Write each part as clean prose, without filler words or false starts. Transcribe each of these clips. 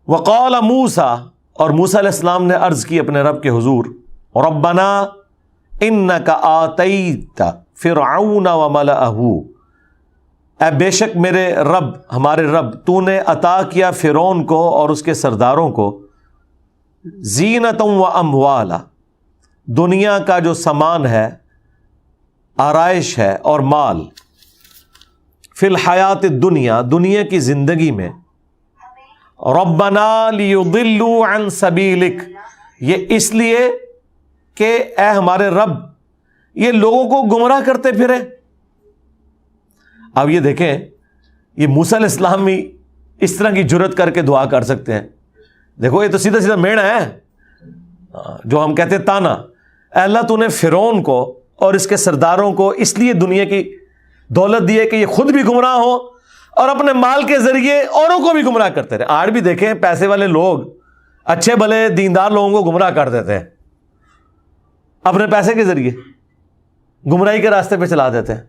وقال موسیٰ، اور موسیٰ علیہ السلام نے عرض کی اپنے رب کے حضور، ربنا انک آتیت فرعون وملأہ، اے بے شک میرے رب، ہمارے رب، تو نے عطا کیا فرعون کو اور اس کے سرداروں کو، زینۃ و اموالا، دنیا کا جو سامان ہے، آرائش ہے اور مال، فی الحیات الدنیا، دنیا کی زندگی میں، ربنا لیضلوا عن سبیلک، یہ اس لیے کہ اے ہمارے رب یہ لوگوں کو گمراہ کرتے پھرے۔ اب یہ دیکھیں، یہ موسیٰ علیہ السلام بھی اس طرح کی جرت کر کے دعا کر سکتے ہیں۔ دیکھو یہ تو سیدھا سیدھا میڑ ہے جو ہم کہتے ہیں تانا، اے اللہ تو نے فرعون کو اور اس کے سرداروں کو اس لیے دنیا کی دولت دی ہے کہ یہ خود بھی گمراہ ہو اور اپنے مال کے ذریعے اوروں کو بھی گمراہ کرتے رہے۔ آج بھی دیکھیں پیسے والے لوگ اچھے بھلے دیندار لوگوں کو گمراہ کر دیتے ہیں، اپنے پیسے کے ذریعے گمراہی کے راستے پہ چلا دیتے ہیں۔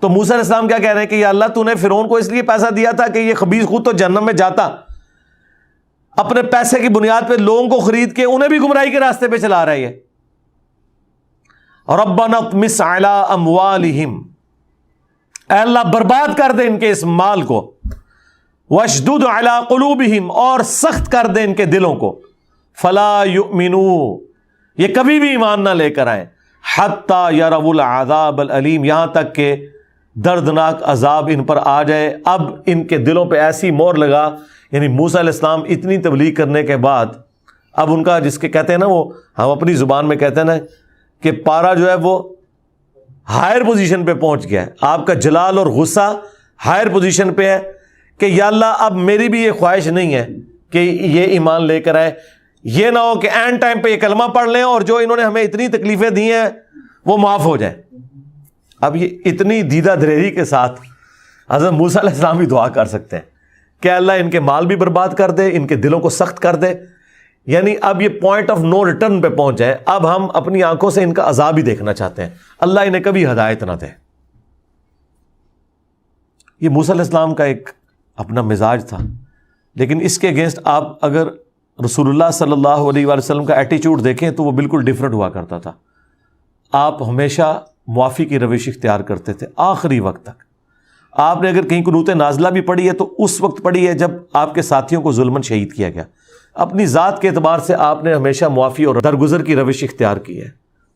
تو موسیٰ علیہ السلام کیا کہہ رہے ہیں کہ یا اللہ تو نے فرعون کو اس لیے پیسہ دیا تھا کہ یہ خبیث خود تو جہنم میں جاتا، اپنے پیسے کی بنیاد پہ لوگوں کو خرید کے انہیں بھی گمراہی کے راستے پہ چلا رہا ہے یہ۔ ربنا اطمس علی اموالہم، اے اللہ برباد کر دے ان کے اس مال کو، واشدد علی قلوبہم، اور سخت کر دے ان کے دلوں کو، فلا یؤمنوا، یہ کبھی بھی ایمان نہ لے کر آئیں، حتی یروا العذاب العلیم، یہاں تک کہ دردناک عذاب ان پر آ جائے۔ اب ان کے دلوں پہ ایسی مور لگا، یعنی موسیٰ علیہ السلام اتنی تبلیغ کرنے کے بعد اب ان کا جس کے کہتے ہیں نا، وہ ہم اپنی زبان میں کہتے ہیں نا کہ پارا جو ہے وہ ہائر پوزیشن پہ پہنچ گیا ہے، آپ کا جلال اور غصہ ہائر پوزیشن پہ ہے کہ یا اللہ اب میری بھی یہ خواہش نہیں ہے کہ یہ ایمان لے کر آئے، یہ نہ ہو کہ اینڈ ٹائم پہ یہ کلمہ پڑھ لیں اور جو انہوں نے ہمیں اتنی تکلیفیں دی ہیں وہ معاف ہو جائیں۔ اب یہ اتنی دیدہ دلیری کے ساتھ حضرت موسیٰ علیہ السلام بھی دعا کر سکتے ہیں کہ اللہ ان کے مال بھی برباد کر دے، ان کے دلوں کو سخت کر دے، یعنی اب یہ پوائنٹ آف نو ریٹرن پہ پہنچ جائے، اب ہم اپنی آنکھوں سے ان کا عذاب ہی دیکھنا چاہتے ہیں، اللہ انہیں کبھی ہدایت نہ دے۔ یہ موسیٰ علیہ السلام کا ایک اپنا مزاج تھا، لیکن اس کے اگینسٹ آپ اگر رسول اللہ صلی اللہ علیہ وآلہ وسلم کا ایٹیچیوڈ دیکھیں تو وہ بالکل ڈیفرنٹ ہوا کرتا تھا۔ آپ ہمیشہ معافی کی روش اختیار کرتے تھے آخری وقت تک۔ آپ نے اگر کہیں قنوت نازلہ بھی پڑھی ہے تو اس وقت پڑھی ہے جب آپ کے ساتھیوں کو ظلماً شہید کیا گیا۔ اپنی ذات کے اعتبار سے آپ نے ہمیشہ معافی اور درگزر کی روش اختیار کی ہے،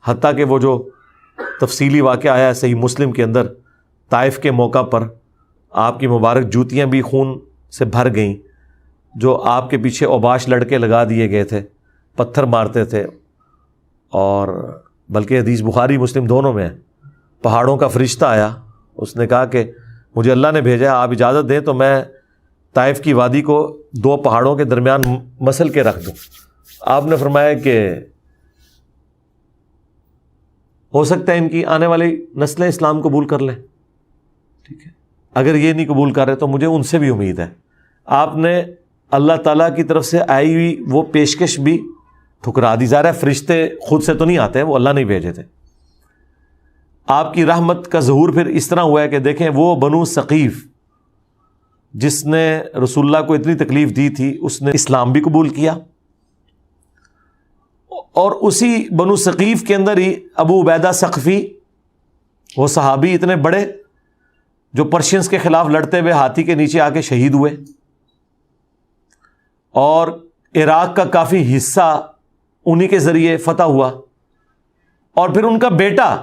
حتیٰ کہ وہ جو تفصیلی واقعہ آیا ہے صحیح مسلم کے اندر، طائف کے موقع پر آپ کی مبارک جوتیاں بھی خون سے بھر گئیں، جو آپ کے پیچھے اوباش لڑکے لگا دیے گئے تھے، پتھر مارتے تھے، اور بلکہ حدیث بخاری مسلم دونوں میں ہے، پہاڑوں کا فرشتہ آیا، اس نے کہا کہ مجھے اللہ نے بھیجا ہے، آپ اجازت دیں تو میں طائف کی وادی کو دو پہاڑوں کے درمیان مسل کے رکھ دوں۔ آپ نے فرمایا کہ ہو سکتا ہے ان کی آنے والی نسلیں اسلام قبول کر لیں، ٹھیک ہے، اگر یہ نہیں قبول کر رہے تو مجھے ان سے بھی امید ہے۔ آپ نے اللہ تعالیٰ کی طرف سے آئی ہوئی وہ پیشکش بھی ٹھکرا دی۔ ظاہر ہے فرشتے خود سے تو نہیں آتے، وہ اللہ نے بھیجے تھے۔ آپ کی رحمت کا ظہور پھر اس طرح ہوا ہے کہ دیکھیں وہ بنو ثقیف جس نے رسول اللہ کو اتنی تکلیف دی تھی، اس نے اسلام بھی قبول کیا، اور اسی بنو ثقیف کے اندر ہی ابو عبیدہ ثقفی، وہ صحابی اتنے بڑے جو پرشینز کے خلاف لڑتے ہوئے ہاتھی کے نیچے آ کے شہید ہوئے، اور عراق کا کافی حصہ انہی کے ذریعے فتح ہوا، اور پھر ان کا بیٹا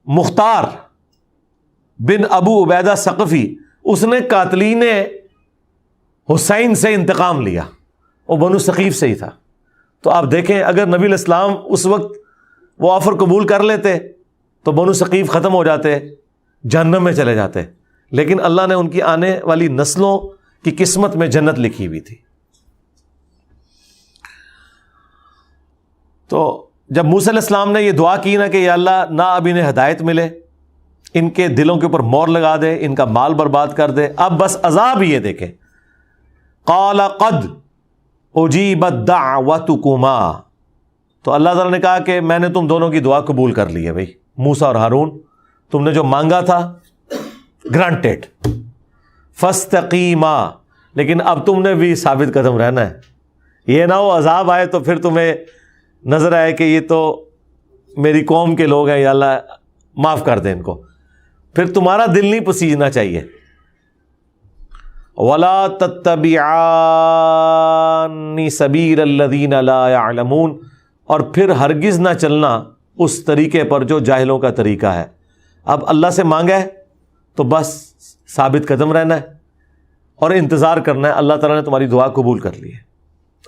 مختار بن ابو عبیدہ ثقفی، اس نے قاتلین حسین سے انتقام لیا، وہ بنو ثقیف سے ہی تھا۔ تو آپ دیکھیں اگر نبی علیہ السلام اس وقت وہ آفر قبول کر لیتے تو بنو ثقیف ختم ہو جاتے، جہنم میں چلے جاتے، لیکن اللہ نے ان کی آنے والی نسلوں کی قسمت میں جنت لکھی ہوئی تھی۔ تو جب موسیٰ علیہ السلام نے یہ دعا کی نا کہ یا اللہ نہ اب انہیں ہدایت ملے، ان کے دلوں کے اوپر مور لگا دے، ان کا مال برباد کر دے، اب بس عذاب ہی یہ دیکھیں۔ قال قد اجیبت دعوتکما، تو اللہ تعالیٰ نے کہا کہ میں نے تم دونوں کی دعا قبول کر لی ہے بھائی، موسیٰ اور ہارون، تم نے جو مانگا تھا گرانٹیڈ، فاستقیما، لیکن اب تم نے بھی ثابت قدم رہنا ہے. یہ نہ ہو عذاب آئے تو پھر تمہیں نظر آئے کہ یہ تو میری قوم کے لوگ ہیں, یا اللہ معاف کر دیں ان کو, پھر تمہارا دل نہیں پسیجنا چاہیے. وَلَا تَتَّبِعَانِ سَبِيلَ الَّذِينَ لَا يَعْلَمُونَ, اور پھر ہرگز نہ چلنا اس طریقے پر جو جاہلوں کا طریقہ ہے. اب اللہ سے مانگا ہے تو بس ثابت قدم رہنا ہے اور انتظار کرنا ہے. اللہ تعالیٰ نے تمہاری دعا قبول کر لی ہے.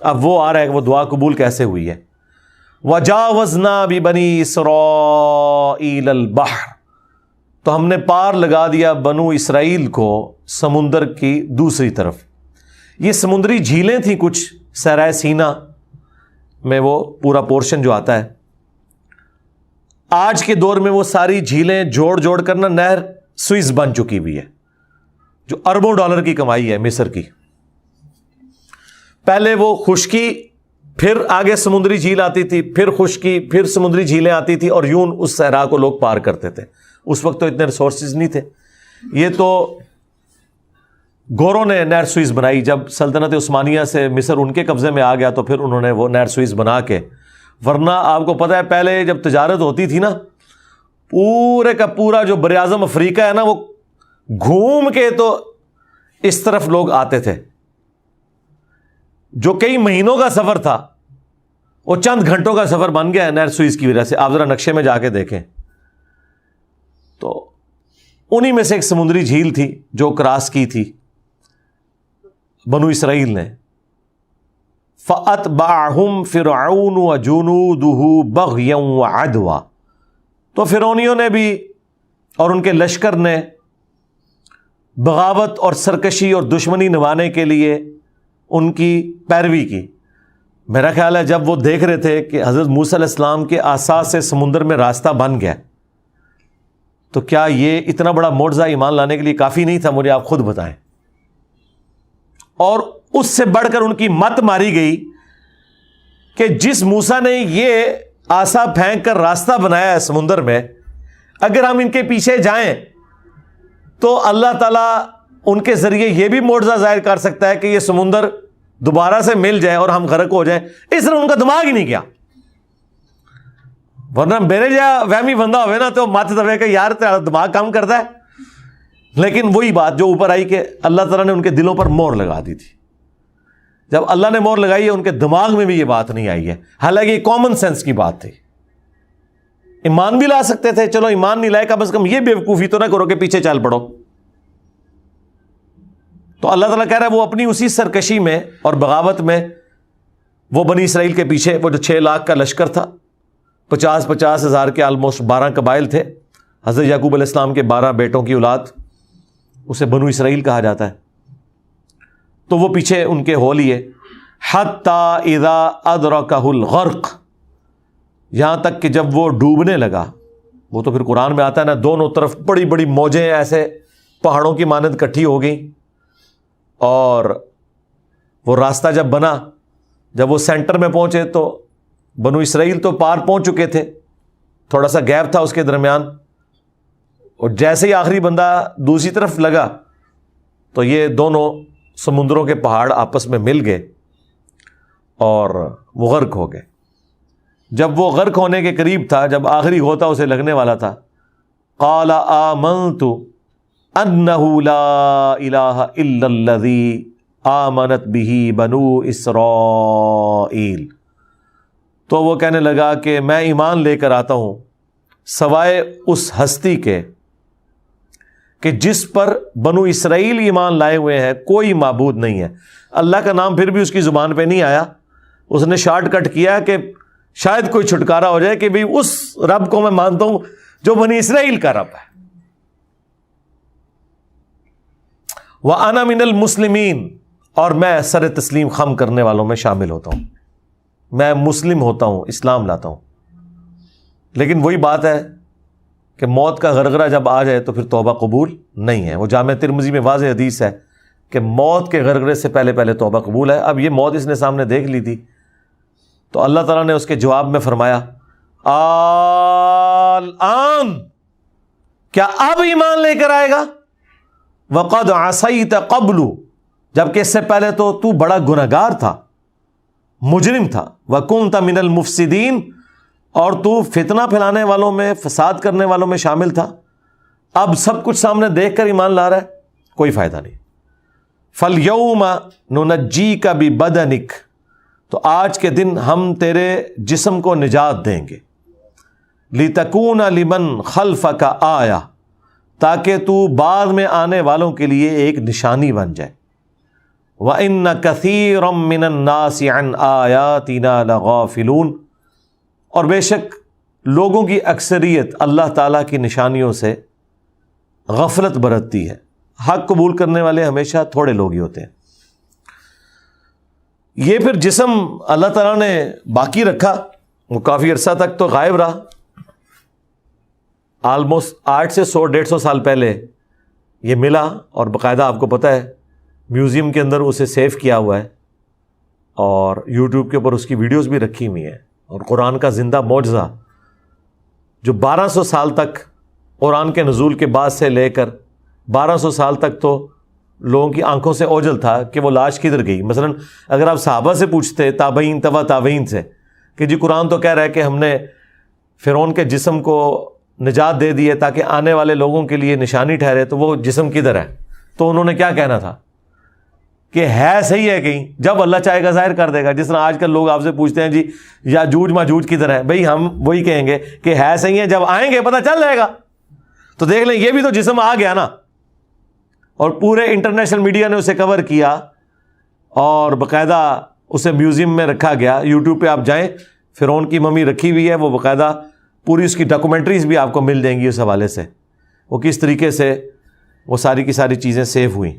اب وہ آ رہا ہے کہ وہ دعا قبول کیسے ہوئی ہے. وَجَاوَزْنَا بِبَنِي إِسْرَائِيلَ الْبَحْرَ, تو ہم نے پار لگا دیا بنو اسرائیل کو سمندر کی دوسری طرف. یہ سمندری جھیلیں تھیں کچھ صحرائے سینا میں, وہ پورا پورشن جو آتا ہے. آج کے دور میں وہ ساری جھیلیں جوڑ جوڑ کر نا نہر سوئس بن چکی ہوئی ہے, جو اربوں ڈالر کی کمائی ہے مصر کی. پہلے وہ خشکی, پھر آگے سمندری جھیل آتی تھی, پھر خشکی, پھر سمندری جھیلیں آتی تھی, اور یوں اس صحرا کو لوگ پار کرتے تھے. اس وقت تو اتنے ریسورسز نہیں تھے. یہ تو گوروں نے نہر سوئس بنائی. جب سلطنت عثمانیہ سے مصر ان کے قبضے میں آ گیا تو پھر انہوں نے وہ نہر سوئس بنا کے, ورنہ آپ کو پتہ ہے پہلے جب تجارت ہوتی تھی نا, پورے کا پورا جو بر اعظم افریقہ ہے نا, وہ گھوم کے تو اس طرف لوگ آتے تھے. جو کئی مہینوں کا سفر تھا وہ چند گھنٹوں کا سفر بن گیا ہے نہر سوئس کی وجہ سے. آپ ذرا نقشے میں جا کے دیکھیں تو انہی میں سے ایک سمندری جھیل تھی جو کراس کی تھی بنو اسرائیل نے. فَأَتْبَعَهُمْ فِرْعَوْنُ وَجُنُودُهُ بَغْيًا وَعَدْوًا, تو فرعونیوں نے بھی اور ان کے لشکر نے بغاوت اور سرکشی اور دشمنی نبھانے کے لیے ان کی پیروی کی. میرا خیال ہے جب وہ دیکھ رہے تھے کہ حضرت موسیٰ علیہ السلام کے عصا سے سمندر میں راستہ بن گیا, تو کیا یہ اتنا بڑا معجزہ ایمان لانے کے لیے کافی نہیں تھا؟ مجھے آپ خود بتائیں. اور اس سے بڑھ کر ان کی مت ماری گئی کہ جس موسیٰ نے یہ عصا پھینک کر راستہ بنایا ہے سمندر میں, اگر ہم ان کے پیچھے جائیں تو اللہ تعالیٰ ان کے ذریعے یہ بھی معجزہ ظاہر کر سکتا ہے کہ یہ سمندر دوبارہ سے مل جائے اور ہم غرق ہو جائیں. اس طرح ان کا دماغ ہی نہیں گیا. ورنہ میرے جا وہمی بندہ ہوئے نا تو مت دبے کہ یار تیرا دماغ کام کرتا ہے. لیکن وہی بات جو اوپر آئی کہ اللہ تعالیٰ نے ان کے دلوں پر مہر لگا دی تھی. جب اللہ نے مہر لگائی ہے ان کے دماغ میں بھی یہ بات نہیں آئی ہے, حالانکہ یہ کامن سینس کی بات تھی. ایمان بھی لا سکتے تھے, چلو ایمان نہیں لائے, کم از کم یہ بیوقوفی تو نہ کرو کہ پیچھے چل پڑو. تو اللہ تعالیٰ کہہ رہا ہے وہ اپنی اسی سرکشی میں اور بغاوت میں وہ بنی اسرائیل کے پیچھے, وہ جو 6 لاکھ کا لشکر تھا, 50 ہزار کے آلموسٹ 12 قبائل تھے. حضرت یعقوب علیہ السلام کے 12 بیٹوں کی اولاد, اسے بنو اسرائیل کہا جاتا ہے. تو وہ پیچھے ان کے ہو لیے. حتی اذا ادرکہ الغرق, یہاں تک کہ جب وہ ڈوبنے لگا. وہ تو پھر قرآن میں آتا ہے نا, دونوں طرف بڑی بڑی موجیں ایسے پہاڑوں کی مانند اکٹھی ہو گئیں, اور وہ راستہ جب بنا, جب وہ سینٹر میں پہنچے تو بنو اسرائیل تو پار پہنچ چکے تھے, تھوڑا سا گیپ تھا اس کے درمیان, اور جیسے ہی آخری بندہ دوسری طرف لگا تو یہ دونوں سمندروں کے پہاڑ آپس میں مل گئے اور وہ غرق ہو گئے. جب وہ غرق ہونے کے قریب تھا, جب آخری غوطہ اسے لگنے والا تھا, قال آمنت انہ لا الہ الا الذی آمنت بہ بنو اسرائیل, تو وہ کہنے لگا کہ میں ایمان لے کر آتا ہوں سوائے اس ہستی کے کہ جس پر بنو اسرائیل ایمان لائے ہوئے ہیں, کوئی معبود نہیں ہے. اللہ کا نام پھر بھی اس کی زبان پہ نہیں آیا, اس نے شارٹ کٹ کیا کہ شاید کوئی چھٹکارا ہو جائے کہ بھئی اس رب کو میں مانتا ہوں جو بنی اسرائیل کا رب ہے. وَأَنَا مِنَ الْمُسْلِمِينَ, اور میں سر تسلیم خم کرنے والوں میں شامل ہوتا ہوں, میں مسلم ہوتا ہوں, اسلام لاتا ہوں. لیکن وہی بات ہے کہ موت کا غرغرہ جب آ جائے تو پھر توبہ قبول نہیں ہے. وہ جامع ترمذی میں واضح حدیث ہے کہ موت کے غرغرے سے پہلے توبہ قبول ہے. اب یہ موت اس نے سامنے دیکھ لی تھی تو اللہ تعالیٰ نے اس کے جواب میں فرمایا الآن, کیا اب ایمان لے کر آئے گا؟ وقد عصیت قبل, جبکہ اس سے پہلے تو بڑا گنہگار تھا، مجرم تھا، وَكُنْتَ مِنَ الْمُفْسِدِينَ، اور تو فتنہ پھیلانے والوں میں، فساد کرنے والوں میں شامل تھا۔ اب سب کچھ سامنے دیکھ کر ایمان لا رہا ہے، کوئی فائدہ نہیں۔ فَالْيَوْمَ نُنَجِّيكَ بِبَدَنِكَ، تو آج کے دن ہم تیرے جسم کو نجات دیں گے، لِتَكُونَ لِمَنْ خَلْفَكَ آیَةً، تاکہ تو بعد میں آنے والوں کے لیے ایک نشانی بن جائے۔ وَإِنَّ كَثِيرًا مِّنَ النَّاسِ عَنْ آيَاتِنَا لَغَافِلُونَ، اور بے شک لوگوں کی اکثریت اللہ تعالیٰ کی نشانیوں سے غفلت برتتی ہے۔ حق قبول کرنے والے ہمیشہ تھوڑے لوگ ہی ہوتے ہیں۔ یہ پھر جسم اللہ تعالیٰ نے باقی رکھا، وہ کافی عرصہ تک تو غائب رہا، آلموسٹ 8 سے 100-150 سال پہلے یہ ملا، اور باقاعدہ آپ کو پتہ ہے میوزیم کے اندر اسے سیو کیا ہوا ہے، اور یوٹیوب کے اوپر اس کی ویڈیوز بھی رکھی ہوئی ہیں۔ اور قرآن کا زندہ معجزہ جو 1200 سال تک قرآن کے نزول کے بعد سے لے کر 1200 سال تک تو لوگوں کی آنکھوں سے اوجھل تھا کہ وہ لاش کدھر گئی۔ مثلا اگر آپ صحابہ سے پوچھتے، تابعین، تبع تابعین سے، کہ جی قرآن تو کہہ رہا ہے کہ ہم نے فرعون کے جسم کو نجات دے دی ہے تاکہ آنے والے لوگوں کے لیے نشانی ٹھہرے، تو وہ جسم کدھر ہے؟ تو انہوں نے کیا کہنا تھا کہ ہے صحیح ہے کہیں، جب اللہ چاہے گا ظاہر کر دے گا۔ جس طرح آج کل لوگ آپ سے پوچھتے ہیں جی یاجوج ماجوج کدھر ہے، بھئی ہم وہی کہیں گے کہ ہے صحیح ہے، جب آئیں گے پتہ چل جائے گا۔ تو دیکھ لیں یہ بھی تو جسم آ گیا نا، اور پورے انٹرنیشنل میڈیا نے اسے کور کیا، اور باقاعدہ اسے میوزیم میں رکھا گیا۔ یوٹیوب پہ آپ جائیں، فرعون کی ممی رکھی ہوئی ہے، وہ باقاعدہ پوری اس کی ڈاکومنٹریز بھی آپ کو مل جائیں گی اس حوالے سے، وہ کس طریقے سے وہ ساری کی ساری چیزیں سیو ہوئیں۔